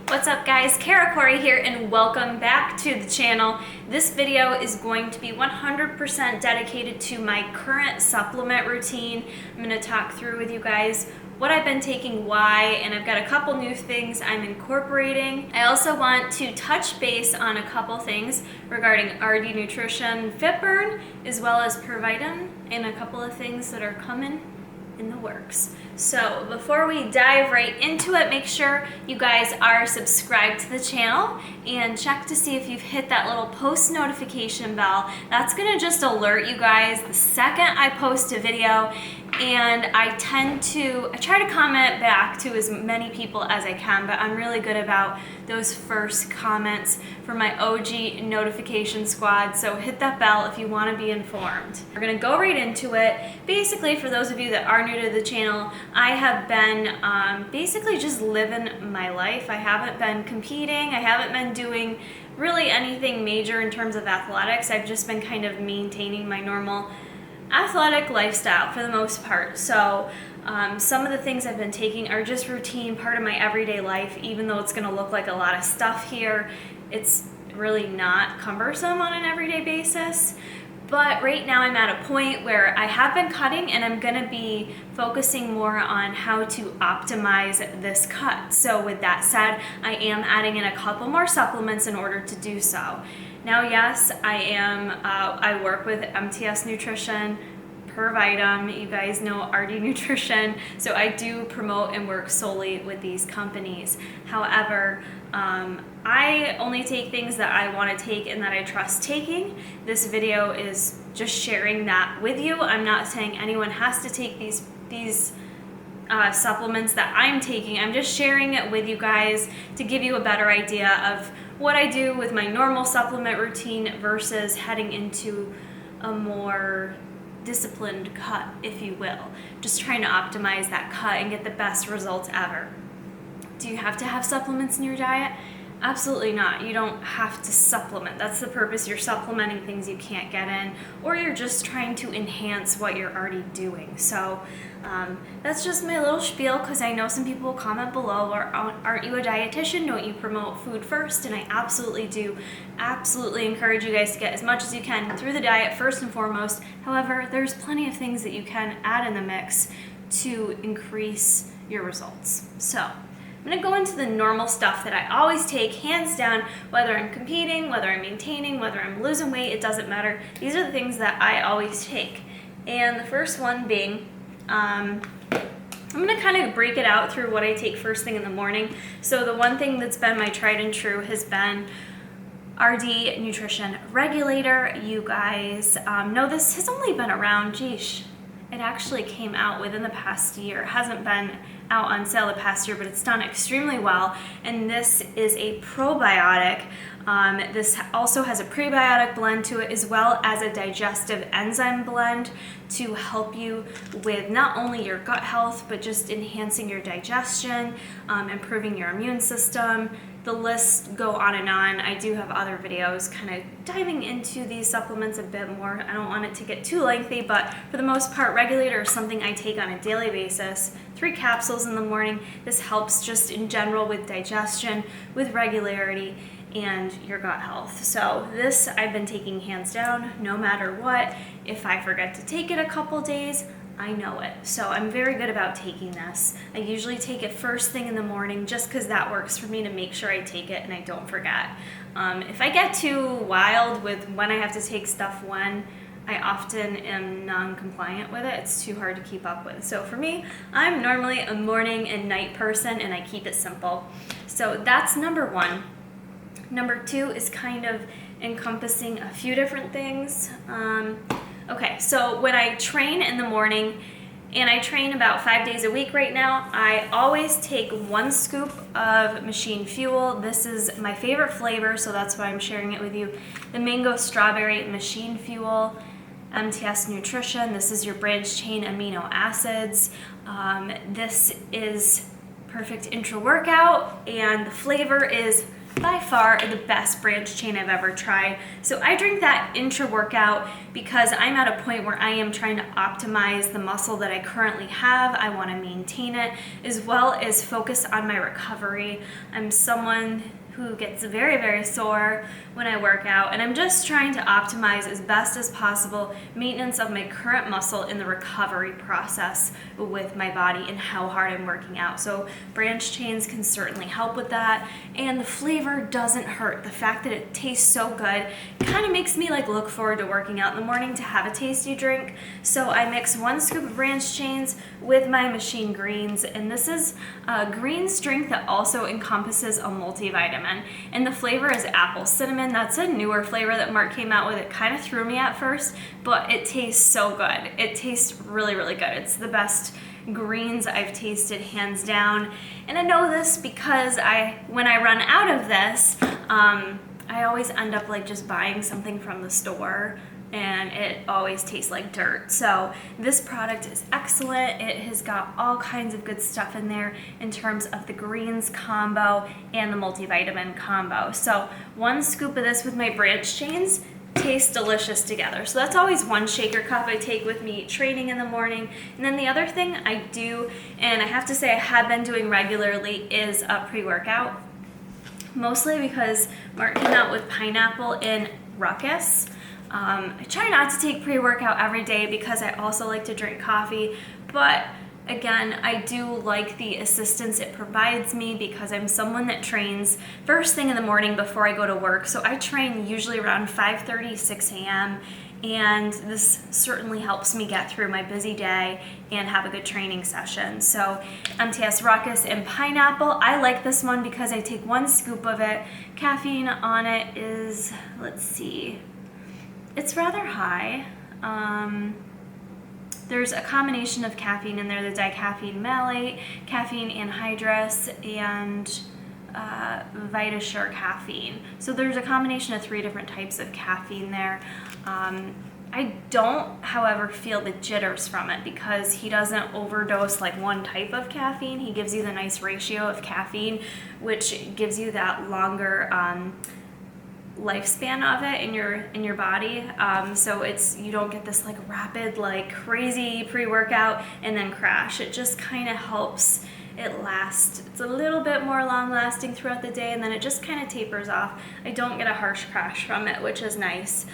What's up guys, Kara Corey here and welcome back to the channel. This video is going to be 100% dedicated to my current supplement routine. I'm going to talk through with you guys what I've been taking, why, and I've got a couple new things I'm incorporating. I also want to touch base on a couple things regarding RD Nutrition, Fitburn, as well as Provitam, and a couple of things that are coming in the works. So before we dive right into it, make sure you guys are subscribed to the channel and check to see if you've hit that little post notification bell. That's gonna just alert you guys the second I post a video, and I try to comment back to as many people as I can, but I'm really good about those first comments for my OG notification squad, so hit that bell if you want to be informed. We're gonna go right into it. Basically, for those of you that are new to the channel, I have been basically just living my life. I haven't been competing, I haven't been doing really anything major in terms of athletics. I've just been kind of maintaining my normal athletic lifestyle for the most part. So some of the things I've been taking are just routine, part of my everyday life. Even though it's going to look like a lot of stuff here, it's really not cumbersome on an everyday basis. But right now I'm at a point where I have been cutting and I'm going to be focusing more on how to optimize this cut. So with that said, I am adding in a couple more supplements in order to do so. Now, yes, I work with Mtx Nutrition, Provitam, you guys know RD Nutrition, so I do promote and work solely with these companies. However, I only take things that I want to take and that I trust taking. This video is just sharing that with you. I'm not saying anyone has to take these supplements that I'm taking. I'm just sharing it with you guys to give you a better idea of what I do with my normal supplement routine versus heading into a more disciplined cut, if you will. Just trying to optimize that cut and get the best results ever. Do you have to have supplements in your diet? Absolutely not. You don't have to supplement. That's the purpose. You're supplementing things you can't get in, or you're just trying to enhance what you're already doing. So that's just my little spiel, because I know some people will comment below, or aren't you a dietitian? Don't you promote food first? And I absolutely do. Absolutely encourage you guys to get as much as you can through the diet first and foremost. However, there's plenty of things that you can add in the mix to increase your results. So I'm gonna go into the normal stuff that I always take, hands down, whether I'm competing, whether I'm maintaining, whether I'm losing weight, it doesn't matter. These are the things that I always take. And the first one being, I'm gonna kind of break it out through what I take first thing in the morning. So the one thing that's been my tried and true has been RD Nutrition Regulator. You guys know this has only been around, geesh, it actually came out within the past year. It hasn't been out on sale the past year, but it's done extremely well. And this is a probiotic. This also has a prebiotic blend to it, as well as a digestive enzyme blend to help you with not only your gut health, but just enhancing your digestion, improving your immune system. The lists go on and on. I do have other videos kind of diving into these supplements a bit more. I don't want it to get too lengthy, but for the most part, Regulator is something I take on a daily basis. 3 capsules in the morning. This helps just in general with digestion, with regularity, and your gut health. So this I've been taking hands down, no matter what. If I forget to take it a couple days, I know it. So I'm very good about taking this. I usually take it first thing in the morning just because that works for me to make sure I take it and I don't forget. If I get too wild with when I have to take stuff when, I often am non-compliant with it. It's too hard to keep up with. So for me, I'm normally a morning and night person, and I keep it simple. So that's number one. Number two is kind of encompassing a few different things. Okay, so when I train in the morning, and I train about 5 days a week right now, I always take 1 scoop of machine fuel. This is my favorite flavor, so that's why I'm sharing it with you. The mango strawberry machine fuel, Mtx Nutrition. This is your branched chain amino acids. This is perfect intra-workout, and the flavor is by far the best branched chain I've ever tried. So I drink that intra-workout because I'm at a point where I am trying to optimize the muscle that I currently have. I want to maintain it as well as focus on my recovery. I'm someone who gets very, very sore when I work out, and I'm just trying to optimize as best as possible maintenance of my current muscle in the recovery process with my body and how hard I'm working out. So branched chains can certainly help with that, and the flavor doesn't hurt. The fact that it tastes so good kind of makes me like look forward to working out in the morning to have a tasty drink. So I mix 1 scoop of branched chains with my machine greens, and this is a greens drink that also encompasses a multivitamin. And the flavor is apple cinnamon. That's a newer flavor that Mark came out with. It kind of threw me at first, but it tastes so good. It tastes really, really good. It's the best greens I've tasted, hands down. And I know this because when I run out of this, I always end up like just buying something from the store, and it always tastes like dirt. So this product is excellent. It has got all kinds of good stuff in there in terms of the greens combo and the multivitamin combo. So 1 scoop of this with my branched chains tastes delicious together. So that's always 1 shaker cup I take with me training in the morning. And then the other thing I do, and I have to say I have been doing regularly, is a pre-workout. Mostly because Mark came out with pineapple and Ruckus. I try not to take pre-workout every day because I also like to drink coffee, but again, I do like the assistance it provides me because I'm someone that trains first thing in the morning before I go to work. So I train usually around 5:30, 6 a.m. and this certainly helps me get through my busy day and have a good training session. So MTS Ruckus and pineapple, I like this one because I take 1 scoop of it. Caffeine on it is, let's see, it's rather high. There's a combination of caffeine in there, the dicaffeine malate, caffeine anhydrous, and VitaSure caffeine. So there's a combination of 3 different types of caffeine there. I don't, however, feel the jitters from it because he doesn't overdose like one type of caffeine. He gives you the nice ratio of caffeine, which gives you that longer lifespan of it in your body. So you don't get this like rapid, like crazy pre-workout and then crash. It just kind of helps it last. It's a little bit more long lasting throughout the day, and then it just kind of tapers off. I don't get a harsh crash from it, which is nice.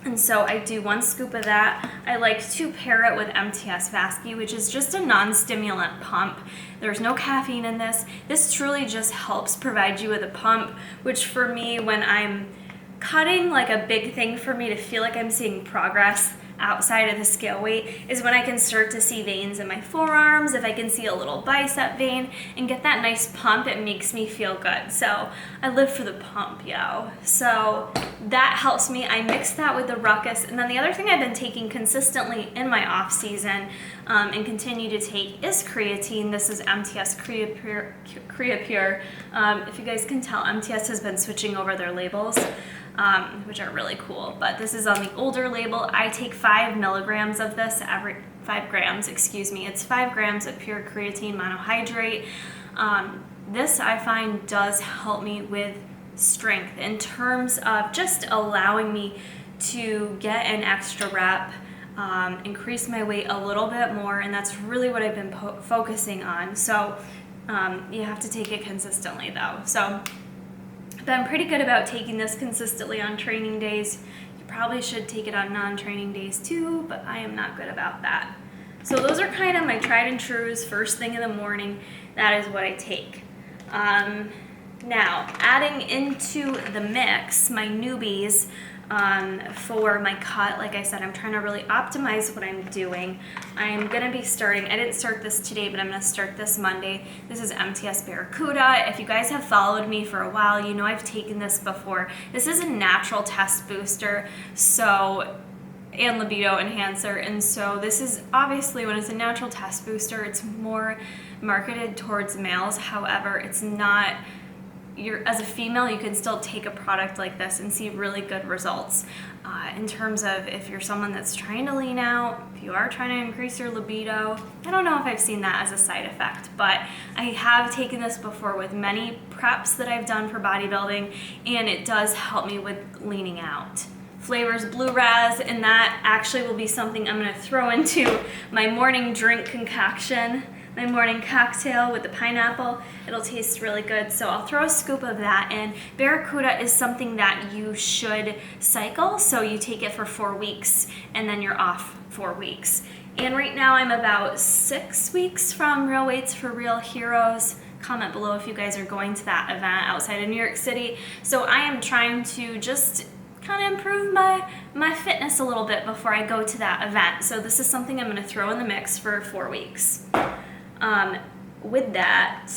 And so I do 1 scoop of that. I like to pair it with MTS Vasky, which is just a non-stimulant pump. There's no caffeine in this. This truly just helps provide you with a pump, which for me, when I'm cutting, like a big thing for me to feel like I'm seeing progress outside of the scale weight is when I can start to see veins in my forearms. If I can see a little bicep vein and get that nice pump, it makes me feel good. So I live for the pump, yo. So that helps me. I mix that with the Ruckus. And then the other thing I've been taking consistently in my off season and continue to take is creatine. This is MTS Creapure. If you guys can tell, MTS has been switching over their labels, which are really cool. But this is on the older label. I take 5 milligrams of this every 5 grams, excuse me. It's 5 grams of pure creatine monohydrate. This I find does help me with strength in terms of just allowing me to get an extra rep, increase my weight a little bit more, and that's really what I've been focusing on. So you have to take it consistently though. So I've been pretty good about taking this consistently on training days. You probably should take it on non-training days too, but I am not good about that. So those are kind of my tried and trues first thing in the morning. That is what I take. Now, adding into the mix, my newbies for my cut, like I said, I'm trying to really optimize what I'm doing. I'm going to be starting, I didn't start this today, but I'm going to start this Monday. This is Mtx Barracuda. If you guys have followed me for a while, you know I've taken this before. This is a natural test booster, and libido enhancer, and so this is obviously, when it's a natural test booster, it's more marketed towards males. However, it's not as a female, you can still take a product like this and see really good results. In terms of if you're someone that's trying to lean out, if you are trying to increase your libido. I don't know if I've seen that as a side effect, but I have taken this before with many preps that I've done for bodybuilding, and it does help me with leaning out. Flavors blue raz, and that actually will be something I'm going to throw into my morning drink concoction, my morning cocktail with the pineapple. It'll taste really good, so I'll throw a scoop of that in. Barracuda is something that you should cycle, so you take it for 4 weeks and then you're off 4 weeks. And right now I'm about 6 weeks from Real Weights for Real Heroes. Comment below if you guys are going to that event outside of New York City. So I am trying to just kind of improve my fitness a little bit before I go to that event. So this is something I'm going to throw in the mix for 4 weeks. With that,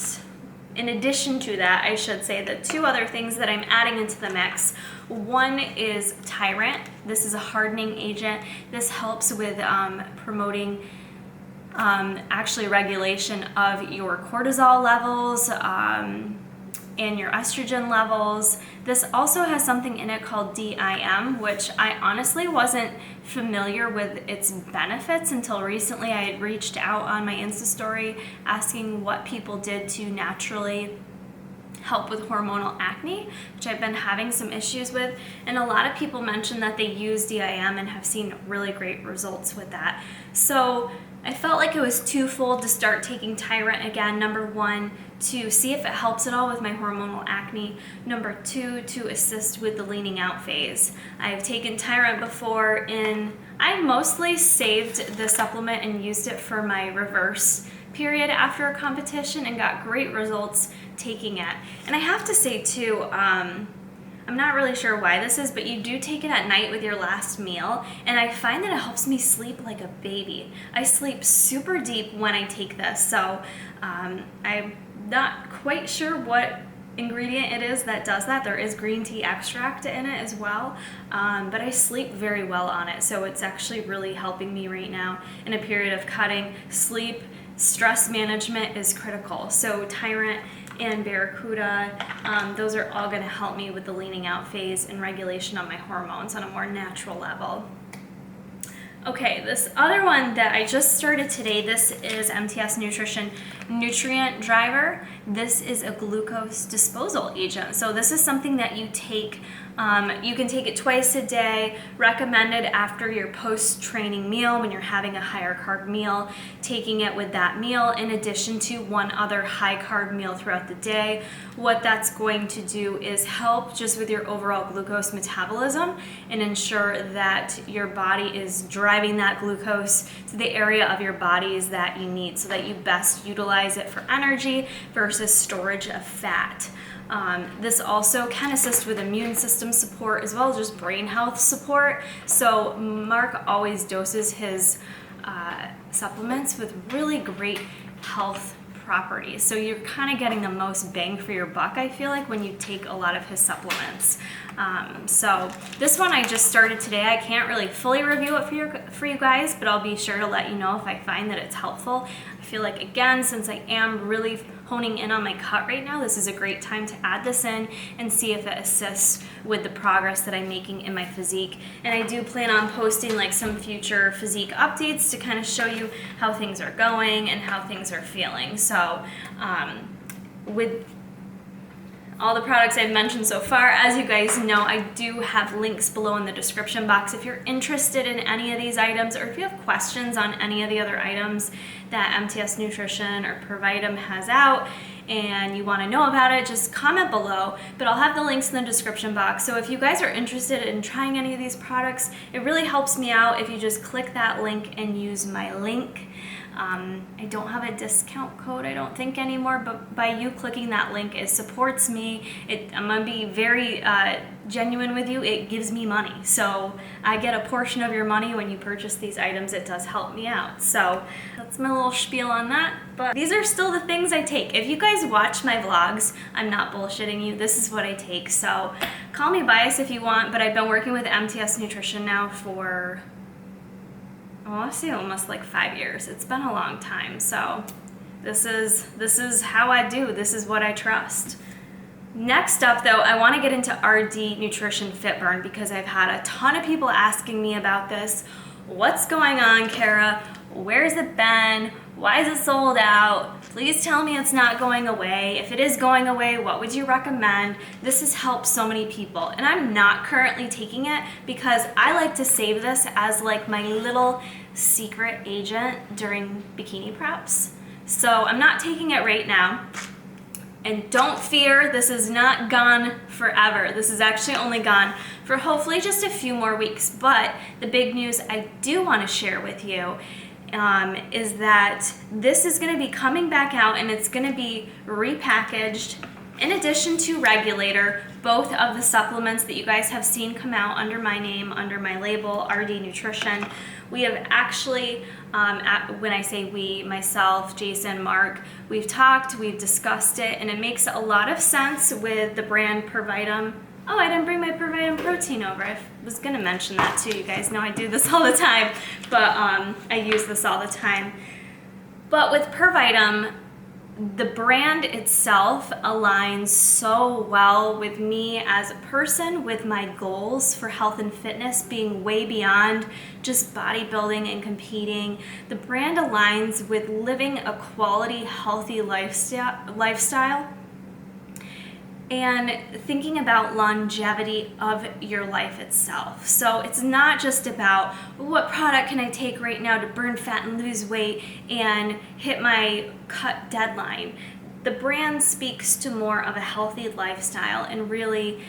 in addition to that, I should say that 2 other things that I'm adding into the mix. One is Tyrant. This is a hardening agent. This helps with promoting actually regulation of your cortisol levels, and your estrogen levels. This also has something in it called DIM, which I honestly wasn't familiar with its benefits until recently. I had reached out on my Insta story asking what people did to naturally help with hormonal acne, which I've been having some issues with, and a lot of people mentioned that they use DIM and have seen really great results with that. So I felt like it was twofold to start taking Tyrant again. Number 1, to see if it helps at all with my hormonal acne. Number 2, to assist with the leaning out phase. I've taken Tyrant before, and I mostly saved the supplement and used it for my reverse period after a competition and got great results taking it. And I have to say too, I'm not really sure why this is, but you do take it at night with your last meal, and I find that it helps me sleep like a baby. I sleep super deep when I take this, so I'm not quite sure what ingredient it is that does that. There is green tea extract in it as well, but I sleep very well on it, so it's actually really helping me right now in a period of cutting. Sleep, stress management is critical, so Tyrant and Barracuda, those are all going to help me with the leaning out phase and regulation of my hormones on a more natural level. Okay, this other one that I just started today, this is MTS Nutrition Nutrient Driver. This is a glucose disposal agent. So this is something that you take, you can take it twice a day, recommended after your post-training meal when you're having a higher carb meal, taking it with that meal in addition to one other high carb meal throughout the day. What that's going to do is help just with your overall glucose metabolism and ensure that your body is driving that glucose to the area of your bodies that you need so that you best utilize it for energy versus storage of fat. This also can assist with immune system support as well as just brain health support. So Mark always doses his supplements with really great health properties. So you're kind of getting the most bang for your buck, I feel like, when you take a lot of his supplements. So this one I just started today. I can't really fully review it for you guys, but I'll be sure to let you know if I find that it's helpful. I feel like, again, since I am really honing in on my cut right now, this is a great time to add this in and see if it assists with the progress that I'm making in my physique. And I do plan on posting like some future physique updates to kind of show you how things are going and how things are feeling. So with all the products I've mentioned so far, as you guys know, I do have links below in the description box if you're interested in any of these items, or if you have questions on any of the other items that MTS Nutrition or Provitum has out and you want to know about it, just comment below. But I'll have the links in the description box. So if you guys are interested in trying any of these products, it really helps me out if you just click that link and use my link. I don't have a discount code, I don't think, anymore, but by you clicking that link, it supports me. I'm going to be very genuine with you. It gives me money. So I get a portion of your money when you purchase these items. It does help me out. So that's my little spiel on that. But these are still the things I take. If you guys watch my vlogs, I'm not bullshitting you. This is what I take. So call me biased if you want, but I've been working with MTS Nutrition now for, I want to say, almost like 5 years. It's been a long time. So this is how I do. This is what I trust. Next up though, I want to get into RD Nutrition Fitburn because I've had a ton of people asking me about this. What's going on, Kara? Where's it been? Why is it sold out? Please tell me it's not going away. If it is going away, what would you recommend? This has helped so many people, and I'm not currently taking it because I like to save this as like my little secret agent during bikini preps. So I'm not taking it right now. And don't fear, this is not gone forever. This is actually only gone for hopefully just a few more weeks. But the big news I do want to share with you is that this is going to be coming back out, and it's going to be repackaged in addition to Regulator, both of the supplements that you guys have seen come out under my name, under my label, RD Nutrition. We have actually, when I say we, myself, Jason, Mark, we've talked, we've discussed it, and it makes a lot of sense with the brand Provitum. Oh, I didn't bring my Provitum protein over. I was gonna mention that too. You guys know I do this all the time, but I use this all the time. But with Provitum, the brand itself aligns so well with me as a person, with my goals for health and fitness being way beyond just bodybuilding and competing. The brand aligns with living a quality, healthy lifestyle and thinking about longevity of your life itself. So it's not just about what product can I take right now to burn fat and lose weight and hit my cut deadline. The brand speaks to more of a healthy lifestyle and really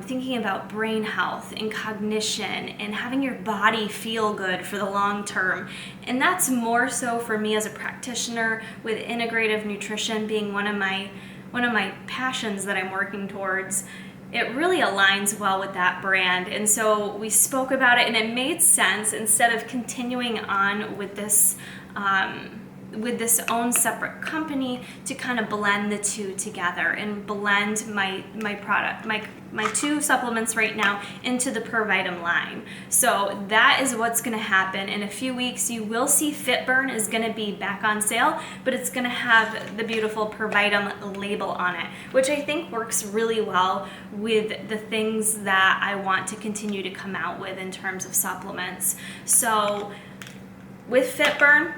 thinking about brain health and cognition and having your body feel good for the long term. And that's more so for me as a practitioner, with integrative nutrition being one of my passions that I'm working towards. It really aligns well with that brand. And so we spoke about it, and it made sense instead of continuing on with this own separate company to kind of blend the two together and blend my product, my two supplements right now into the Provitum line. So that is what's going to happen. In a few weeks, you will see Fitburn is going to be back on sale, but it's going to have the beautiful Provitum label on it, which I think works really well with the things that I want to continue to come out with in terms of supplements. So with Fitburn,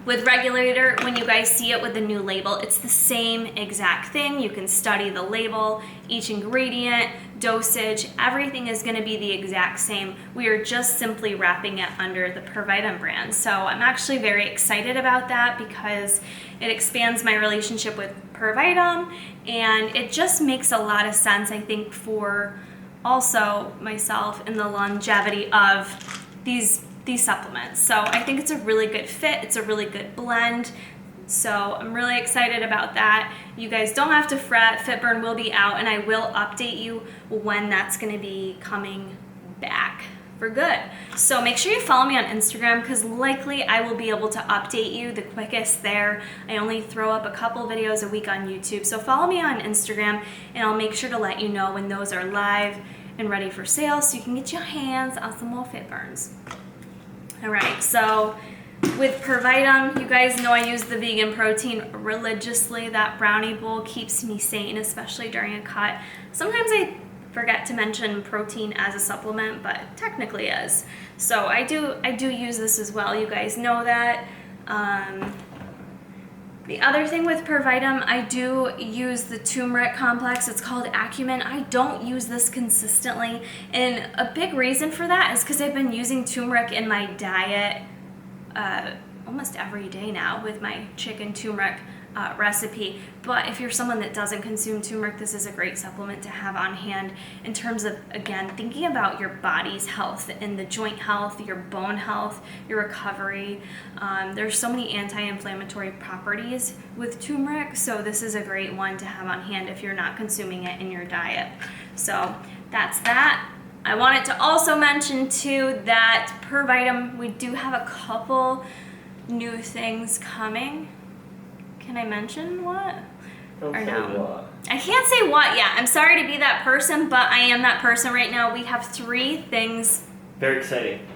with Regulator, when you guys see it with the new label, it's the same exact thing. You can study the label, each ingredient, dosage, everything is going to be the exact same. We are just simply wrapping it under the Provitum brand. So I'm actually very excited about that because it expands my relationship with Provitum, and it just makes a lot of sense, I think, for also myself and the longevity of these supplements. So I think it's a really good fit. It's a really good blend. So I'm really excited about that. You guys don't have to fret. Fitburn will be out, and I will update you when that's going to be coming back for good. So make sure you follow me on Instagram because likely I will be able to update you the quickest there. I only throw up a couple videos a week on YouTube. So follow me on Instagram, and I'll make sure to let you know when those are live and ready for sale so you can get your hands on some more Fitburns. All right, so with Provitum, you guys know I use the vegan protein religiously. That brownie bowl keeps me sane, especially during a cut. Sometimes I forget to mention protein as a supplement, but technically is. So I do use this as well. You guys know that. The other thing with Provitum, I do use the Tumeric Complex. It's called Acumen. I don't use this consistently, and a big reason for that is because I've been using turmeric in my diet almost every day now with my chicken turmeric recipe. But if you're someone that doesn't consume turmeric, this is a great supplement to have on hand in terms of, again, thinking about your body's health and the joint health, your bone health, your recovery. There's so many anti-inflammatory properties with turmeric, so this is a great one to have on hand if you're not consuming it in your diet. So that's that. I wanted to also mention too that Provitum, we do have a couple new things coming. Can I mention what? Don't or say no? what. I can't say what yet. I'm sorry to be that person, but I am that person right now. We have 3 things. Very exciting.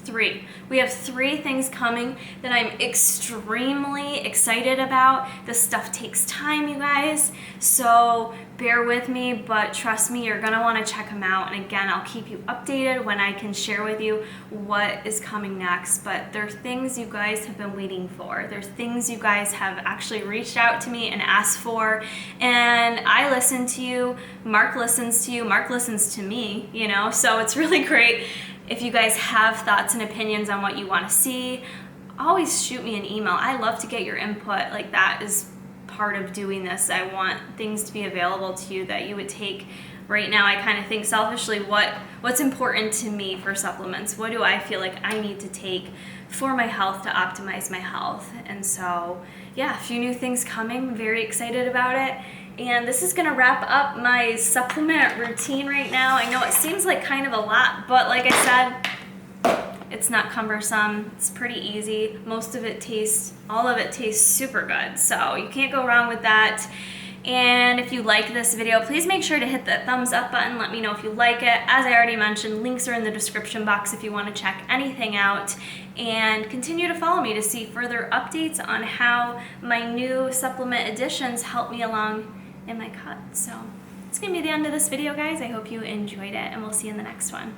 3. We have 3 things coming that I'm extremely excited about. This stuff takes time, you guys, so bear with me, but trust me, you're gonna wanna check them out. And again, I'll keep you updated when I can share with you what is coming next. But there are things you guys have been waiting for. There's things you guys have actually reached out to me and asked for, and I listen to you. Mark listens to you. Mark listens to me, you know, so it's really great. If you guys have thoughts and opinions on what you want to see, always shoot me an email. I love to get your input. Like, that is part of doing this. I want things to be available to you that you would take. Right now, I kind of think selfishly, what's important to me for supplements? What do I feel like I need to take for my health to optimize my health? And so, yeah, a few new things coming. Very excited about it. And this is gonna wrap up my supplement routine right now. I know it seems like kind of a lot, but like I said, it's not cumbersome. It's pretty easy. All of it tastes super good. So you can't go wrong with that. And if you like this video, please make sure to hit the thumbs up button. Let me know if you like it. As I already mentioned, links are in the description box if you want to check anything out. And continue to follow me to see further updates on how my new supplement additions help me along in my cut. So it's gonna be the end of this video, guys. I hope you enjoyed it, and we'll see you in the next one.